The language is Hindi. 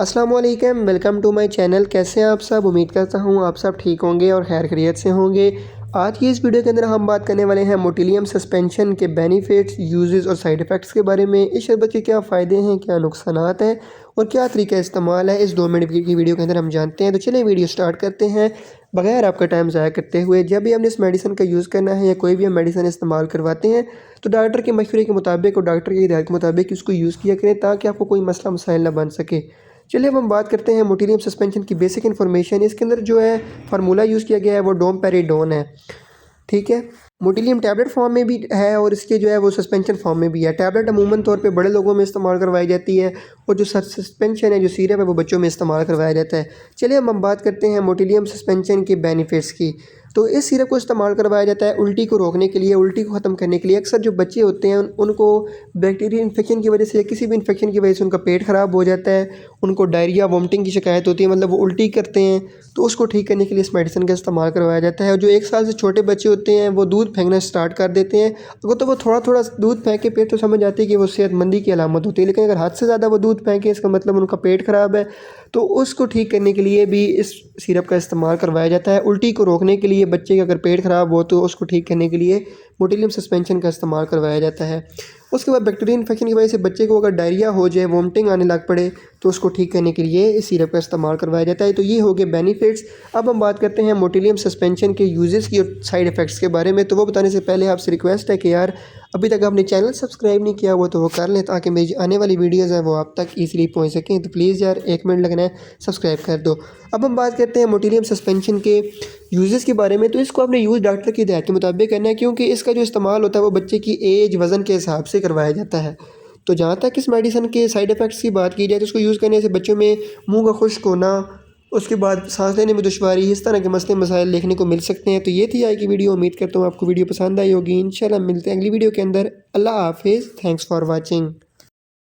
अस्सलाम वालेकुम, वेलकम टू माय चैनल। कैसे हैं आप सब? उम्मीद करता हूँ आप सब ठीक होंगे और खैर खैरियत से होंगे। आज की इस वीडियो के अंदर हम बात करने वाले हैं मोटिलियम सस्पेंशन के बेनिफिट्स, यूजेस और साइड इफ़ेक्ट्स के बारे में। इस शरबत के क्या फ़ायदे हैं, क्या नुकसानात हैं और क्या तरीका इस्तेमाल है, इस 2 मिनट की वीडियो के अंदर हम जानते हैं। तो चलिए वीडियो स्टार्ट करते हैं बगैर आपका टाइम ज़ाया करते हुए। जब भी हमने इस मेडिसिन का यूज़ करना है या कोई भी हम मेडिसिन इस्तेमाल करवाते हैं तो डॉक्टर के मशवरे के मुताबिक और डॉक्टर की हिदायत के मुताबिक इसको यूज़ किया करें ताकि आपको कोई मसला मसाइल ना बन सके। चलिए अब हम बात करते हैं मोटिलियम सस्पेंशन की बेसिक इन्फॉर्मेशन। इसके अंदर जो है फार्मूला यूज़ किया गया है वो डोमपेरिडोन है, ठीक है। मोटिलियम टैबलेट फॉर्म में भी है और इसके जो है वो सस्पेंशन फॉर्म में भी है। टैबलेट अमूमन तौर पे बड़े लोगों में इस्तेमाल करवाई जाती है और जो सस्पेंशन है, जो सिरप है, वो बच्चों में इस्तेमाल करवाया जाता है। चलिए हम बात करते हैं मोटिलियम सस्पेंशन के बेनिफिट्स की। तो इस सिरप को इस्तेमाल करवाया जाता है उल्टी को रोकने के लिए, उल्टी को ख़त्म करने के लिए। अक्सर जो बच्चे होते हैं उनको बैक्टीरियल इन्फेक्शन की वजह से या किसी भी इन्फेक्शन की वजह से उनका पेट ख़राब हो जाता है, उनको डायरिया वोमिटिंग की शिकायत होती है, मतलब वो उल्टी करते हैं। तो उसको ठीक करने के लिए इस मेडिसिन का इस्तेमाल करवाया जाता है। और जो 1 साल से छोटे बच्चे होते हैं वो दूध फेंकना स्टार्ट कर देते हैं। अगर तो वो थोड़ा थोड़ा दूध फेंके पेट तो समझ आती है कि वो सेहतमंदी की अलामत होती है, लेकिन अगर हद से ज़्यादा वो दूध फेंके इसका मतलब उनका पेट ख़राब है। तो उसको ठीक करने के लिए भी इस सिरप का इस्तेमाल करवाया जाता है। उल्टी को रोकने के लिए, बच्चे का अगर पेट ख़राब हो तो उसको ठीक करने के लिए मोटिलियम सस्पेंशन का इस्तेमाल करवाया जाता है। उसके बाद बैक्टीरियल इन्फेक्शन की वजह से बच्चे को अगर डायरिया हो जाए, वोमिटिंग आने लग पड़े तो उसको ठीक करने के लिए इस सिरप का इस्तेमाल करवाया जाता है। तो ये हो गए बेनिफिट्स। अब हम बात करते हैं मोटिलियम सस्पेंशन के यूजेस की और साइड इफ़ेक्ट्स के बारे में। तो वो बताने से पहले आपसे रिक्वेस्ट है कि यार अभी तक आपने चैनल सब्सक्राइब नहीं किया हुआ तो वो कर लें ताकि मेरी आने वाली वीडियोज़ हैं वो आप तक ईज़िली पहुँच सकें। तो प्लीज़ यार 1 मिनट लगना है, सब्सक्राइब कर दो। अब हम बात करते हैं मोटिलियम सस्पेंशन के यूजेस के बारे में। तो इसको आपने यूज़ डॉक्टर की हिदायत के मुताबिक करना है क्योंकि इसका जो इस्तेमाल होता है वो बच्चे की एज, वज़न के हिसाब से करवाया जाता है। तो जहाँ तक इस मेडिसिन के साइड इफ़ेक्ट्स की बात की जाए तो इसको यूज़ करने से बच्चों में मुँह का खुश्क होना, उसके बाद सांस लेने में दुश्वारी, इस तरह के मसले मसाइल देखने को मिल सकते हैं। तो ये थी आज की वीडियो। उम्मीद करता हूँ आपको वीडियो पसंद आई होगी। इंशाल्लाह मिलते हैं अगली वीडियो के अंदर। अल्लाह हाफ़िज़। Thanks for watching.